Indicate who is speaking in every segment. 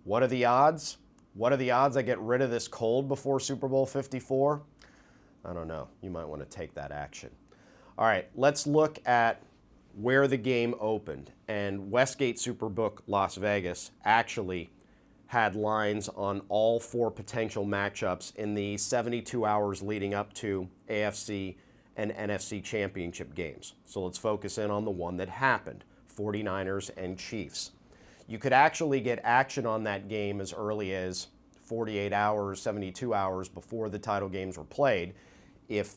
Speaker 1: What are the odds? What are the odds I get rid of this cold before Super Bowl 54? I don't know. You might want to take that action. All right, let's look at where the game opened. And Westgate Superbook Las Vegas actually had lines on all four potential matchups in the 72 hours leading up to AFC and NFC championship games. So let's focus in on the one that happened, 49ers and Chiefs. You could actually get action on that game as early as 48 hours, 72 hours before the title games were played. If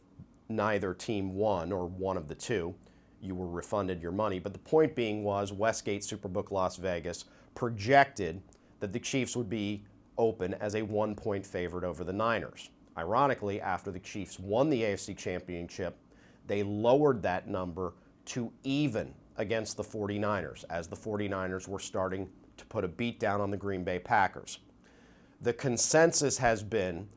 Speaker 1: neither team won, or one of the two, you were refunded your money. But the point being was Westgate Superbook Las Vegas projected that the Chiefs would be open as a 1-point favorite over the Niners. Ironically, after the Chiefs won the AFC Championship, they lowered that number to even against the 49ers, as the 49ers were starting to put a beat down on the Green Bay Packers. The consensus has been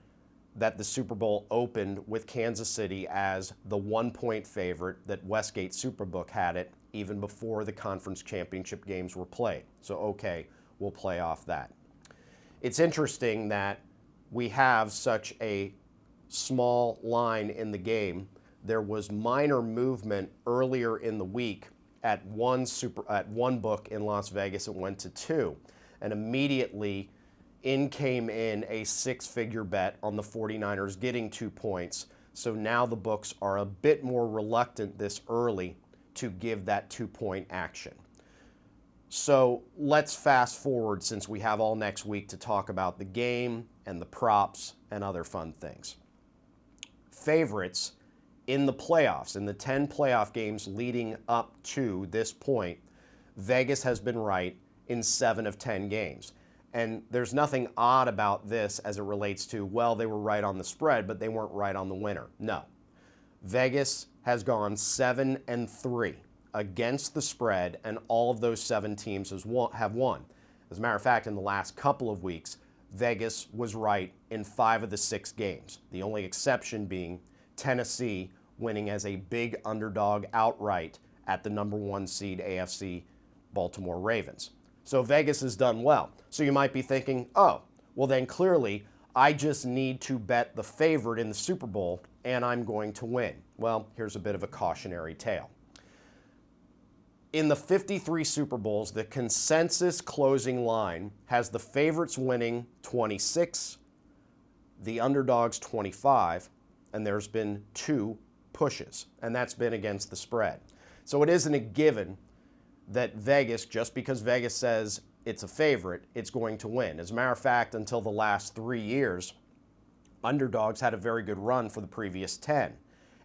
Speaker 1: that the Super Bowl opened with Kansas City as the 1-point favorite, that Westgate Superbook had it even before the conference championship games were played. So, okay, we'll play off that. It's interesting that we have such a small line in the game. There was minor movement earlier in the week at one book in Las Vegas. It went to 2, and immediately came in a 6-figure bet on the 49ers getting 2 points. So now the books are a bit more reluctant this early to give that 2-point action. So let's fast forward, since we have all next week to talk about the game and the props and other fun things. Favorites in the playoffs, in the 10 playoff games leading up to this point, Vegas has been right in 7 of 10 games. And there's nothing odd about this as it relates to, well, they were right on the spread, but they weren't right on the winner. No. Vegas has gone 7-3 against the spread, and all of those 7 teams have won. As a matter of fact, in the last couple of weeks, Vegas was right in 5 of the 6 games, the only exception being Tennessee winning as a big underdog outright at the number 1 seed AFC Baltimore Ravens. So Vegas has done well. So you might be thinking, oh, well then clearly I just need to bet the favorite in the Super Bowl and I'm going to win. Well, here's a bit of a cautionary tale. In the 53 Super Bowls, the consensus closing line has the favorites winning 26, the underdogs 25, and there's been 2 pushes, and that's been against the spread. So it isn't a given that Vegas, just because Vegas says it's a favorite, it's going to win. As a matter of fact, until the last 3 years, underdogs had a very good run for the previous 10.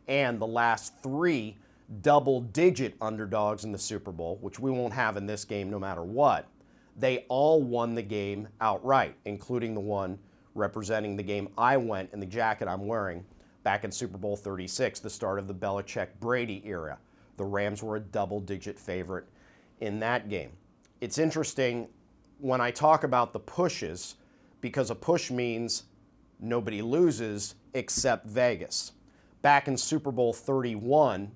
Speaker 1: And the last 3 double-digit underdogs in the Super Bowl, which we won't have in this game no matter what, they all won the game outright, including the one representing the game I went in the jacket I'm wearing back in Super Bowl 36, the start of the Belichick-Brady era. The Rams were a double-digit favorite in that game. It's interesting when I talk about the pushes, because a push means nobody loses except Vegas. Back in Super Bowl 31,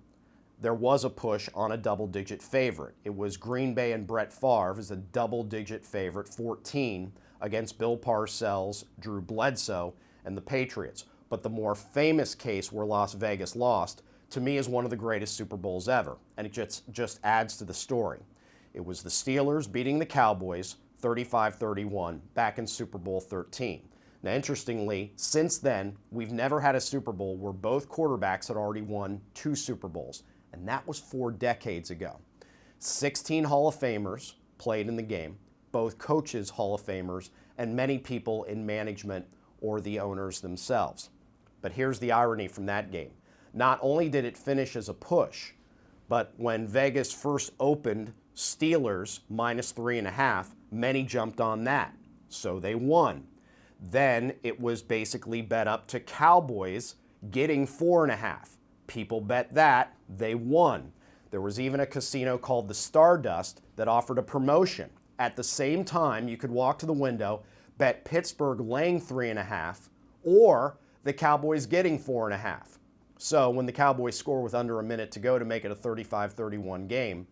Speaker 1: there was a push on a double-digit favorite. It was Green Bay and Brett Favre as a double-digit favorite, 14, against Bill Parcells, Drew Bledsoe, and the Patriots. But the more famous case where Las Vegas lost, to me, is one of the greatest Super Bowls ever, and it just adds to the story. It was the Steelers beating the Cowboys 35-31 back in Super Bowl 13. Now, interestingly, since then, we've never had a Super Bowl where both quarterbacks had already won 2 Super Bowls, and that was 4 decades ago. 16 Hall of Famers played in the game, both coaches Hall of Famers, and many people in management or the owners themselves. But here's the irony from that game. Not only did it finish as a push, but when Vegas first opened Steelers minus 3.5, many jumped on that. So they won. Then it was basically bet up to Cowboys getting 4.5. People bet that. They won. There was even a casino called the Stardust that offered a promotion. At the same time, you could walk to the window, bet Pittsburgh laying 3.5 or the Cowboys getting 4.5. So when the Cowboys score with under a minute to go to make it a 35-31 game,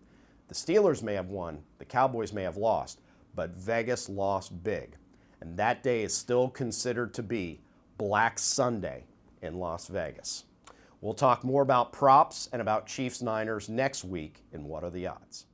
Speaker 1: the Steelers may have won, the Cowboys may have lost, but Vegas lost big. And that day is still considered to be Black Sunday in Las Vegas. We'll talk more about props and about Chiefs-Niners next week in What Are the Odds?